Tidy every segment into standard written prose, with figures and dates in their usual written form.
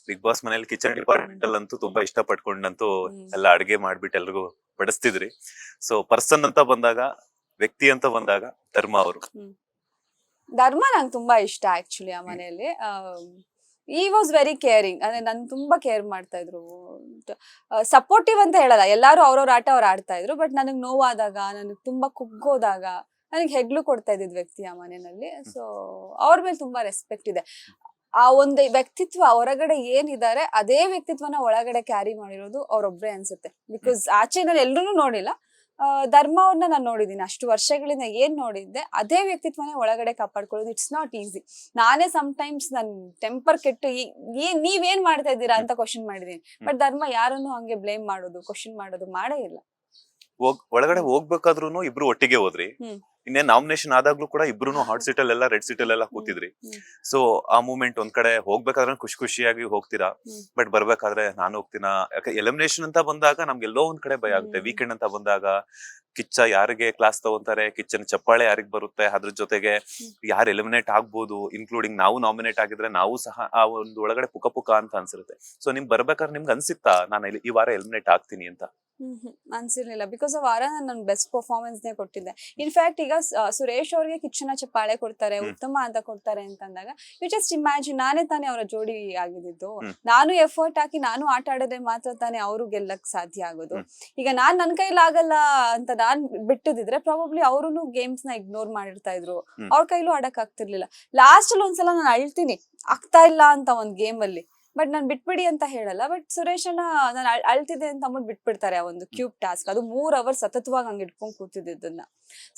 Big boss ಮನೇಲಿ kitchen department ಅಲ್ಲಂತೂ ತುಂಬಾ ಇಷ್ಟ ಪಟ್ಕೊಂಡಂತೂ ಎಲ್ಲ ಅಡಿಗೆ ಮಾಡ್ಬಿಟ್ಟು ಎಲ್ರಿಗೂ ಬಡಿಸ್ತಿದ್ರಿ. ಸೊ ಪರ್ಸನ್ ಅಂತ ಬಂದಾಗ, ವ್ಯಕ್ತಿ ಅಂತ ಬಂದಾಗ ಧರ್ಮ ಅವರು. ಧರ್ಮ ನಂಗೆ ತುಂಬಾ ಇಷ್ಟ ಆಕ್ಚುಲಿ ಆ ಮನೆಯಲ್ಲಿ. ಈ ವಾಸ್ ವೆರಿ ಕೇರಿಂಗ್, ಅಂದ್ರೆ ನನ್ ತುಂಬಾ ಕೇರ್ ಮಾಡ್ತಾ ಇದ್ರು. ಸಪೋರ್ಟಿವ್ ಅಂತ ಹೇಳಲ್ಲ, ಎಲ್ಲಾರು ಅವ್ರವ್ರ ಆಟ ಅವ್ರು ಆಡ್ತಾ ಇದ್ರು. ಬಟ್ ನನಗ್ ನೋವಾದಾಗ, ನನಗ್ ತುಂಬಾ ಕುಗ್ಗೋದಾಗ ನನಗೆ ಹೆಗ್ಲು ಕೊಡ್ತಾ ಇದ್ದಿದ್ ವ್ಯಕ್ತಿ ಆ ಮನೆಯಲ್ಲಿ. ಸೊ ಅವ್ರ ಮೇಲೆ ತುಂಬಾ ರೆಸ್ಪೆಕ್ಟ್ ಇದೆ. ಆ ಒಂದು ವ್ಯಕ್ತಿತ್ವ ಹೊರಗಡೆ ಏನಿದ್ದಾರೆ ಅದೇ ವ್ಯಕ್ತಿತ್ವನ ಒಳಗಡೆ ಕ್ಯಾರಿ ಮಾಡಿರೋದು ಅವ್ರೊಬ್ರೆ ಅನ್ಸುತ್ತೆ. ಬಿಕಾಸ್ ಆಚೆ ನಾನು ಎಲ್ರು ನೋಡಿಲ್ಲ, ಧರ್ಮ ಅವ್ರನ್ನ ನಾನು ನೋಡಿದೀನಿ. ಅಷ್ಟು ವರ್ಷಗಳಿಂದ ಏನ್ ನೋಡಿದ್ದೆ ಅದೇ ವ್ಯಕ್ತಿತ್ವನೇ ಒಳಗಡೆ ಕಾಪಾಡ್ಕೊಳ್ಳೋದು ಇಟ್ಸ್ ನಾಟ್ ಈಸಿ. ನಾನೇ ಸಮ್ಟೈಮ್ಸ್ ನನ್ ಟೆಂಪರ್ ಕೆಟ್ಟು ನೀವೇನ್ ಮಾಡ್ತಾ ಇದ್ದೀರಾ ಅಂತ ಕ್ವಶನ್ ಮಾಡಿದೀನಿ. ಬಟ್ ಧರ್ಮ ಯಾರನ್ನು ಹಂಗೆ ಬ್ಲೇಮ್ ಮಾಡೋದು, ಕ್ವಶನ್ ಮಾಡೋದು ಮಾಡೇ ಇಲ್ಲ. ಒಳಗಡೆ ಹೋಗ್ಬೇಕಾದ್ರೂ ಇಬ್ರು ಒಟ್ಟಿಗೆ ಹೋದ್ರಿ. ಇನ್ನೇನ್ ನಾಮಿನೇಷನ್ ಆದಾಗ್ಲೂ ಕೂಡ ಇಬ್ರು ಹಾಟ್ ಸೀಟ್ ಅಲ್ಲೆಲ್ಲ ರೆಡ್ ಸೀಟ್ ಅಲ್ಲೆಲ್ಲ ಕೂತಿದ್ರಿ. ಸೊ ಆ ಮೂಮೆಂಟ್ ಒಂದ್ ಕಡೆ ಹೋಗ್ಬೇಕಾದ್ರೆ ಖುಷಿಯಾಗಿ ಹೋಗ್ತೀರಾ, ಬಟ್ ಬರ್ಬೇಕಾದ್ರೆ ನಾನು ಹೋಗ್ತೀನ. ಯಾಕೆ ಎಲಿಮಿನೇಷನ್ ಅಂತ ಬಂದಾಗ ನಮ್ಗೆಲ್ಲೋ ಒಂದ್ ಕಡೆ ಭಯ ಆಗುತ್ತೆ. ವೀಕೆಂಡ್ ಅಂತ ಬಂದಾಗ ಕಿಚ್ಚ ಯಾರಿಗೆ ಕ್ಲಾಸ್ ತಗೊಂತಾರೆ, ಕಿಚ್ಚನ ಚಪ್ಪಾಳೆ ಯಾರಿಗ್ ಬರುತ್ತೆ, ಅದ್ರ ಜೊತೆಗೆ ಯಾರು ಎಲಿಮಿನೇಟ್ ಆಗ್ಬೋದು, ಇನ್ಕ್ಲೂಡಿಂಗ್ ನಾವು ನಾಮಿನೇಟ್ ಆಗಿದ್ರೆ ನಾವು ಸಹ ಆ ಒಂದು ಒಳಗಡೆ ಪುಕ ಅಂತ ಅನ್ಸಿರುತ್ತೆ. ಸೊ ನಿಮ್ಗೆ ಬರ್ಬೇಕಾದ್ರೆ ನಿಮ್ಗೆ ಅನ್ಸಿತ್ತಾ ನಾನು ಈ ವಾರ ಎಲಿಮಿನೇಟ್ ಆಗ್ತೀನಿ ಅಂತ? ಅನ್ಸಿರ್ಲಿಲ್ಲ. ಬಿಕಾಸ್ ಆ ವಾರ ನಾನು ಬೆಸ್ಟ್ ಪರ್ಫಾರ್ಮೆನ್ಸ್ ನೇ ಕೊಟ್ಟಿದ್ದೆ. ಇನ್ಫ್ಯಾಕ್ಟ್ ಈಗ ಸುರೇಶ್ ಅವ್ರಿಗೆ ಕಿಚ್ಚನ ಚಪ್ಪಾಳೆ ಕೊಡ್ತಾರೆ, ಉತ್ತಮ ಅಂತ ಕೊಡ್ತಾರೆ ಅಂತಂದಾಗ ಯು ಜಸ್ಟ್ ಇಮ್ಯಾಜಿನ್, ನಾನೇ ತಾನೇ ಅವರ ಜೋಡಿ ಆಗಿದ್ದು. ನಾನು ಎಫರ್ಟ್ ಹಾಕಿ ನಾನು ಆಟ ಆಡೋದೇ ಮಾತ್ರ ತಾನೇ ಅವರು ಗೆಲ್ಲಕ್ ಸಾಧ್ಯ ಆಗೋದು. ಈಗ ನನ್ ಕೈಲಿ ಆಗಲ್ಲ ಅಂತ ನಾನ್ ಬಿಟ್ಟಿದ್ರೆ ಪ್ರಾಬಬ್ಲಿ ಅವ್ರು ಗೇಮ್ಸ್ ನ ಇಗ್ನೋರ್ ಮಾಡಿರ್ತಾ ಇದ್ರು, ಅವ್ರ ಕೈಲೂ ಆಡಕ್ ಆಗ್ತಿರ್ಲಿಲ್ಲ. ಲಾಸ್ಟ್ ಅಲ್ಲಿ ಒಂದ್ಸಲ ನಾನು ಅಳ್ತೀನಿ, ಆಗ್ತಾ ಇಲ್ಲ ಅಂತ ಒಂದ್ ಗೇಮ್ ಅಲ್ಲಿ. ಬಟ್ ನಾನ್ ಬಿಟ್ಬಿಡಿ ಅಂತ ಹೇಳಲ್ಲ. ಬಟ್ ಸುರೇಶ್ ಅಣ್ಣ ನಾನು ಅಳ್ತಿದ್ದೆ ಅಂತ ಅಂದ್ಬಿಟ್ಟು ಬಿಟ್ಬಿಡ್ತಾರೆ ಆ ಒಂದು ಕ್ಯೂಬ್ ಟಾಸ್ಕ್. ಅದು 3 hours ಸತತವಾಗಿ ಹಂಗೆ ಇಟ್ಕೊಂಡ್ ಕೂತಿದ್ದನ್ನ.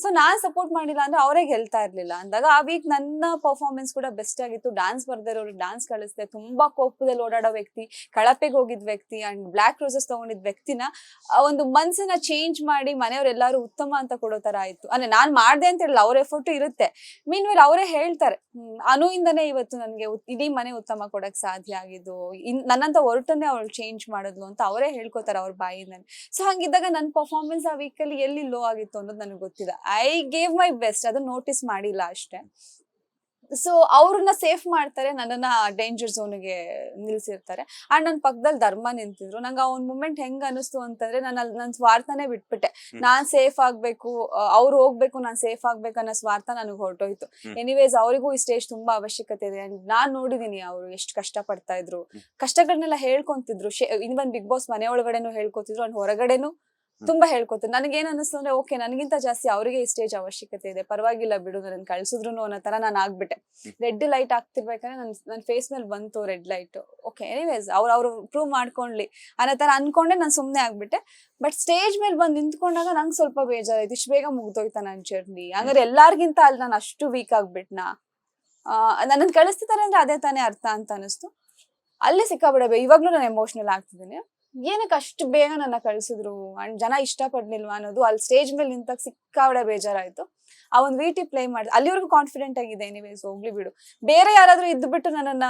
ಸೊ ನಾನ್ ಸಪೋರ್ಟ್ ಮಾಡಿಲ್ಲ ಅಂದ್ರೆ ಅವರೇ ಗೆಲ್ತಾ ಇರ್ಲಿಲ್ಲ. ಅಂದಾಗ ಆ ವೀಕ್ ನನ್ನ ಪರ್ಫಾರ್ಮೆನ್ಸ್ ಕೂಡ ಬೆಸ್ಟ್ ಆಗಿತ್ತು. ಡ್ಯಾನ್ಸ್ ಬರ್ದಿರೋರಿಗೆ ಡ್ಯಾನ್ಸ್ ಕಳಿಸ್ದೆ. ತುಂಬಾ ಕೋಪದಲ್ಲಿ ಓಡಾಡೋ ವ್ಯಕ್ತಿ, ಕಳಪೆಗೆ ಹೋಗಿದ್ ವ್ಯಕ್ತಿ ಅಂಡ್ ಬ್ಲಾಕ್ ರೋಸಸ್ ತಗೊಂಡಿದ್ ವ್ಯಕ್ತಿನ ಒಂದು ಮನ್ಸನ್ನ ಚೇಂಜ್ ಮಾಡಿ ಮನೆಯವ್ರೆಲ್ಲಾರು ಉತ್ತಮ ಅಂತ ಕೊಡೋ ತರ ಆಯ್ತು. ಅಂದ್ರೆ ನಾನ್ ಮಾಡ್ದೆ ಅಂತ ಹೇಳಿಲ್ಲ, ಅವ್ರ ಎಫರ್ಟ್ ಇರುತ್ತೆ. ಮೀನ್ ವೇಲ್ ಅವರೇ ಹೇಳ್ತಾರೆ, ಅನುಯಿಂದನೇ ಇವತ್ತು ನನ್ಗೆ ಇಡೀ ಮನೆ ಉತ್ತಮ ಕೊಡಕ್ ಸಾಧ್ಯ ಆಗಿದ್ದು, ನನ್ನಂತ ಹೊರಟನ್ನೇ ಅವಳು ಚೇಂಜ್ ಮಾಡಿದ್ಲು ಅಂತ ಅವರೇ ಹೇಳ್ಕೊತಾರೆ ಅವ್ರ ಬಾಯಿಂದ. ಸೊ ಹಂಗಿದ್ದಾಗ ನನ್ ಪರ್ಫಾರ್ಮೆನ್ಸ್ ಆ ವೀಕ್ ಅಲ್ಲಿ ಎಲ್ಲಿ ಲೋ ಆಗಿತ್ತು ಅನ್ನೋದು ನನಗೆ ಗೊತ್ತಿದೆ. ಐ ಗೇವ್ ಮೈ ಬೆಸ್ಟ್, ಅದನ್ನ ನೋಟಿಸ್ ಮಾಡಿಲ್ಲ ಅಷ್ಟೇ. ಸೊ ಅವ್ರನ್ನ ಸೇಫ್ ಮಾಡ್ತಾರೆ, ನನ್ನನ್ನ ಡೇಂಜರ್ ಝೋನ್ಗೆ ನಿಲ್ಸಿರ್ತಾರೆ. ಅಂಡ್ ನನ್ ಪಕ್ಕದಲ್ಲಿ ಧರ್ಮ ನಿಂತಿದ್ರು. ನಂಗೆ ಆ ಒಂದ್ ಮೂಮೆಂಟ್ ಹೆಂಗ್ ಅನಿಸ್ತು ಅಂತಂದ್ರೆ, ನನ್ ಸ್ವಾರ್ಥನೇ ಬಿಟ್ಬಿಟ್ಟೆ. ನಾನ್ ಸೇಫ್ ಆಗ್ಬೇಕು, ಅವ್ರು ಹೋಗ್ಬೇಕು, ನಾನ್ ಸೇಫ್ ಆಗ್ಬೇಕು ಅನ್ನೋ ಸ್ವಾರ್ಥ ನನಗ್ ಹೊರಟೋಯ್ತು. ಎನಿವೇಸ್ ಅವರಿಗೂ ಈ ಸ್ಟೇಜ್ ತುಂಬಾ ಅವಶ್ಯಕತೆ ಇದೆ. ನಾನ್ ನೋಡಿದೀನಿ ಅವ್ರು ಎಷ್ಟು ಕಷ್ಟ ಪಡ್ತಾ ಇದ್ರು, ಕಷ್ಟಗಳನ್ನೆಲ್ಲ ಹೇಳ್ಕೊಂತಿದ್ರು. ಇವನ್ ಬಿಗ್ ಬಾಸ್ ಮನೆ ಒಳಗಡೆನು ಹೇಳ್ಕೊತಿದ್ರು, ಅಂಡ್ ಹೊರಗಡೆನು ತುಂಬಾ ಹೇಳ್ಕೊತಾರೆ. ನನಗೇನ್ ಅನಿಸ್ತು ಅಂದ್ರೆ, ಓಕೆ ನನಗಿಂತ ಜಾಸ್ತಿ ಅವರಿಗೆ ಈ ಸ್ಟೇಜ್ ಅವಶ್ಯಕತೆ ಇದೆ, ಪರವಾಗಿಲ್ಲ ಬಿಡು, ನನ್ನ ಕಳ್ಸಿದ್ರು ಅನ್ನೋ ತರ ನಾನು ಆಗ್ಬಿಟ್ಟೆ. ರೆಡ್ ಲೈಟ್ ಆಗ್ತಿರ್ಬೇಕಾದ್ರೆ ನನ್ ಫೇಸ್ ಮೇಲೆ ಬಂತು ರೆಡ್ ಲೈಟ್. ಓಕೆ ಎನಿವೇಸ್ ಅವ್ರು ಪ್ರೂವ್ ಮಾಡ್ಕೊಂಡ್ಲಿ ಅನ್ನೋ ತರ ಅನ್ಕೊಂಡೆ ನಾನು ಸುಮ್ನೆ ಆಗ್ಬಿಟ್ಟೆ. ಬಟ್ ಸ್ಟೇಜ್ ಮೇಲೆ ಬಂದು ನಿಂತ್ಕೊಂಡಾಗ ನಂಗೆ ಸ್ವಲ್ಪ ಬೇಜಾರಾಯ್ತು, ಇಷ್ಟು ಬೇಗ ಮುಗ್ದೋಯ್ತಾ ನನ್ ಜರ್ನಿ. ಹಂಗಾರೆ ಎಲ್ಲಾರ್ಗಿಂತ ಅಲ್ಲಿ ನಾನು ಅಷ್ಟು ವೀಕ್ ಆಗ್ಬಿಟ್ನಾ, ನನ್ನನ್ ಕಳಿಸ್ತಿದ್ದಾರೆ ಅಂದ್ರೆ ಅದೇ ತಾನೇ ಅರ್ಥ ಅಂತ ಅನಿಸ್ತು. ಅಲ್ಲಿ ಸಿಕ್ಕಾಬಿಡಬೇ. ಇವಾಗ್ಲೂ ನಾನು ಎಮೋಷನಲ್ ಆಗ್ತಿದ್ದೀನಿ. ಏನಕ್ಕೆ ಅಷ್ಟು ಬೇಗ ನನ್ನ ಕಳ್ಸಿದ್ರು ಅಂಡ್ ಜನ ಇಷ್ಟ ಪಡ್ಲಿಲ್ವಾ ಅನ್ನೋದು ಅಲ್ಲಿ ಸ್ಟೇಜ್ ಮೇಲೆ ನಿಂತಾಗ ಸಿಕ್ಕಾಬಿಡ ಬೇಜಾರಾಯ್ತು. ಆ ಒಂದು ವಿಟಿ ಪ್ಲೇ ಮಾಡಿ ಅಲ್ಲಿವರೆಗೂ ಕಾನ್ಫಿಡೆಂಟ್ ಆಗಿದೆ. ಎನಿವೇಸ್ ಹೋಗ್ಲಿ ಬಿಡು, ಬೇರೆ ಯಾರಾದ್ರೂ ಇದ್ದು ಬಿಟ್ಟು ನನ್ನನ್ನ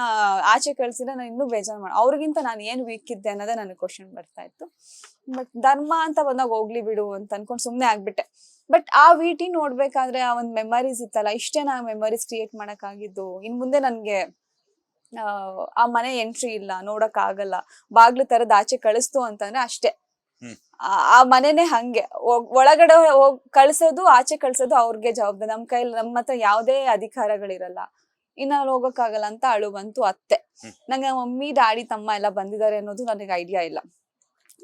ಆಚೆ ಕಳ್ಸಿದ್ರೆ ನಾನು ಇನ್ನೂ ಬೇಜಾರು ಅವ್ರಿಗಿಂತ ನಾನು ಏನ್ ವೀಕ್ ಇದ್ದೆ ಅನ್ನೋದೇ ನನಗೆ ಕ್ವಶನ್ ಬರ್ತಾ ಇತ್ತು. ಬಟ್ ಧರ್ಮ ಅಂತ ಬಂದಾಗ ಹೋಗ್ಲಿ ಬಿಡು ಅಂತ ಅನ್ಕೊಂಡ್ ಸುಮ್ನೆ ಆಗ್ಬಿಟ್ಟೆ. ಬಟ್ ಆ ವಿಟಿ ನೋಡ್ಬೇಕಾದ್ರೆ ಆ ಒಂದ್ ಮೆಮರೀಸ್ ಇತ್ತಲ್ಲ, ಇಷ್ಟೇ ನಾ ಮೆಮರೀಸ್ ಕ್ರಿಯೇಟ್ ಮಾಡಕ್ ಆಗಿದ್ದು. ಇನ್ ಮುಂದೆ ನನ್ಗೆ ಆ ಮನೆ ಎಂಟ್ರಿ ಇಲ್ಲ, ನೋಡಕ್ ಆಗಲ್ಲ, ಬಾಗ್ಲು ತರದ್ ಆಚೆ ಕಳಿಸ್ತು ಅಂತಂದ್ರೆ ಅಷ್ಟೇ. ಆ ಮನೆನೇ ಹಂಗೆ ಒಳಗಡೆ ಕಳ್ಸೋದು, ಆಚೆ ಕಳ್ಸೋದು ಅವ್ರಿಗೆ ಜವಾಬ್ದಾರಿ. ನಮ್ ಕೈಲಿ ನಮ್ಮ ಹತ್ರ ಯಾವ್ದೇ ಅಧಿಕಾರಗಳಿರಲ್ಲ. ಇನ್ನ ಹೋಗಕ್ ಆಗಲ್ಲ ಅಂತ ಅಳು ಬಂತು ಅತ್ತೆ. ನಂಗೆ ಮಮ್ಮಿ ಡ್ಯಾಡಿ ತಮ್ಮ ಎಲ್ಲ ಬಂದಿದ್ದಾರೆ ಅನ್ನೋದು ನನಗೆ ಐಡಿಯಾ ಇಲ್ಲ.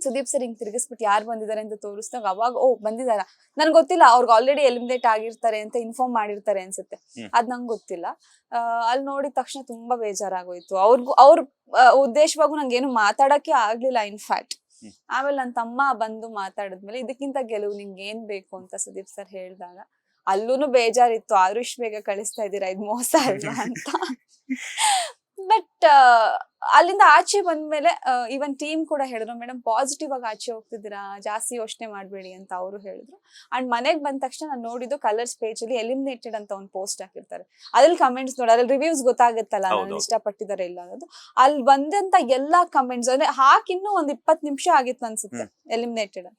ಸುದೀಪ್ ಸರ್ ಹಿಂಗ್ ತಿರ್ಗಿಸ್ಬಿಟ್ಟು ಯಾರು ಬಂದಿದ್ದಾರೆ ಅಂತ ತೋರಿಸ್ದಾಗ ಅವಾಗ ಬಂದಿದಾರ, ನನ್ಗೆ ಗೊತ್ತಿಲ್ಲ. ಅವ್ರಿಗೆ ಆಲ್ರೆಡಿ ಎಲಿಮಿನೇಟ್ ಆಗಿರ್ತಾರೆ ಅಂತ ಇನ್ಫಾರ್ಮ್ ಮಾಡಿರ್ತಾರೆ ಅನ್ಸುತ್ತೆ, ಅದ್ ನಂಗೆ ಗೊತ್ತಿಲ್ಲ. ಅಲ್ಲಿ ನೋಡಿದ ತಕ್ಷಣ ತುಂಬಾ ಬೇಜಾರಾಗೋಯ್ತು. ಅವ್ರ ಉದ್ದೇಶವಾಗೂ ನಂಗೇನು ಮಾತಾಡಕ್ಕೆ ಆಗ್ಲಿಲ್ಲ ಇನ್ಫ್ಯಾಕ್ಟ್. ಆಮೇಲೆ ನನ್ ತಮ್ಮ ಬಂದು ಮಾತಾಡಿದ್ಮೇಲೆ ಇದಕ್ಕಿಂತ ಗೆಲುವು ನಿಂಗೆ ಏನ್ ಬೇಕು ಅಂತ ಸುದೀಪ್ ಸರ್ ಹೇಳಿದಾಗ ಅಲ್ಲೂನು ಬೇಜಾರಿತ್ತು. ಆದ್ರೂ ಇಷ್ಟು ಬೇಗ ಕಳಿಸ್ತಾ ಇದ್ದೀರಾ, ಇದು ಮೋಸ ಅಲ್ವಾ ಅಂತ. ಬಟ್ ಅಲ್ಲಿಂದ ಆಚೆ ಬಂದ್ಮೇಲೆ ಇವನ್ ಟೀಮ್ ಕೂಡ ಹೇಳಿದ್ರು, ಮೇಡಮ್ ಪಾಸಿಟಿವ್ ಆಗಿ ಆಚೆ ಹೋಗ್ತಿದ್ದೀರಾ, ಜಾಸ್ತಿ ಯೋಚನೆ ಮಾಡ್ಬೇಡಿ ಅಂತ ಅವರು ಹೇಳಿದ್ರು. ಅಂಡ್ ಮನೆಗ್ ಬಂದ ತಕ್ಷಣ ನಾನು ನೋಡಿದ್ದು ಕಲರ್ಸ್ ಪೇಜ್ ಅಲ್ಲಿ ಎಲಿಮಿನೇಟೆಡ್ ಅಂತ ಒಂದು ಪೋಸ್ಟ್ ಹಾಕಿರ್ತಾರೆ. ಅದ್ರಲ್ಲಿ ಕಮೆಂಟ್ಸ್ ನೋಡಿ, ಅದ್ರಲ್ಲಿ ರಿವ್ಯೂಸ್ ಗೊತ್ತಾಗುತ್ತಲ್ಲ ನಾನು ಇಷ್ಟಪಟ್ಟಿದ್ದಾರೆ ಇಲ್ಲ ಅನ್ನೋದು. ಅಲ್ಲಿ ಬಂದಂತ ಎಲ್ಲಾ ಕಮೆಂಟ್ಸ್ ಅಂದ್ರೆ ಹಾಕಿನ್ನೂ ಒಂದ್ 20 ನಿಮಿಷ ಆಗಿತ್ತು ಅನ್ಸುತ್ತೆ ಎಲಿಮಿನೇಟೆಡ್.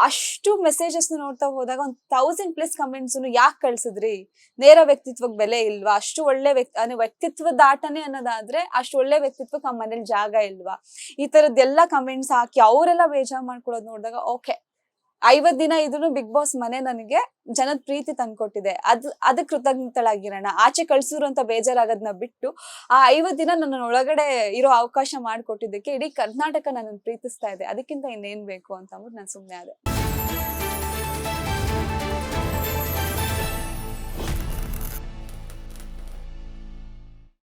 ಅಷ್ಟು ಮೆಸೇಜಸ್ ನೋಡ್ತಾ ಹೋದಾಗ 1000+ ಕಮೆಂಟ್ಸ್ ಯಾಕೆ ಕಳ್ಸಿದ್ರಿ, ನೇರ ವ್ಯಕ್ತಿತ್ವಕ್ಕೆ ಬೆಲೆ ಇಲ್ವಾ, ಅಷ್ಟು ಒಳ್ಳೆ ವ್ಯಕ್ತಿತ್ವ ದಾಟನೆ ಅನ್ನೋದಾದ್ರೆ ಅಷ್ಟು ಒಳ್ಳೆ ವ್ಯಕ್ತಿತ್ವಕ್ಕೆ ಆ ಮನೇಲಿ ಜಾಗ ಇಲ್ವಾ, ಈ ತರದ್ದೆಲ್ಲ ಕಮೆಂಟ್ಸ್ ಹಾಕಿ ಅವರೆಲ್ಲ ಬೇಜಾರ್ ಮಾಡ್ಕೊಳ್ಳೋದು ನೋಡಿದಾಗ ಓಕೆ 50 ದಿನ ಇದ್ರು ಬಿಗ್ ಬಾಸ್ ಮನೆ ನನಗೆ ಜನದ ಪ್ರೀತಿ ತಂದ್ಕೊಟ್ಟಿದೆ, ಅದಕ್ಕೆ ಕೃತಜ್ಞತಳಾಗಿರೋಣ. ಆಚೆ ಕಳ್ಸಿದ್ರು ಅಂತ ಬೇಜಾರಾಗೋದನ್ನ ಬಿಟ್ಟು ಆ 50 ದಿನ ನನ್ನ ಒಳಗಡೆ ಇರೋ ಅವಕಾಶ ಮಾಡ್ಕೊಟ್ಟಿದ್ದಕ್ಕೆ ಇಡೀ ಕರ್ನಾಟಕ ನನ್ನನ್ನು ಪ್ರೀತಿಸ್ತಾ ಇದೆ, ಅದಕ್ಕಿಂತ ಇನ್ನೇನ್ ಬೇಕು ಅಂತ ಅಂದ್ಬಿಟ್ಟು ನಾನು ಸುಮ್ಮನೆ ಆದೆ.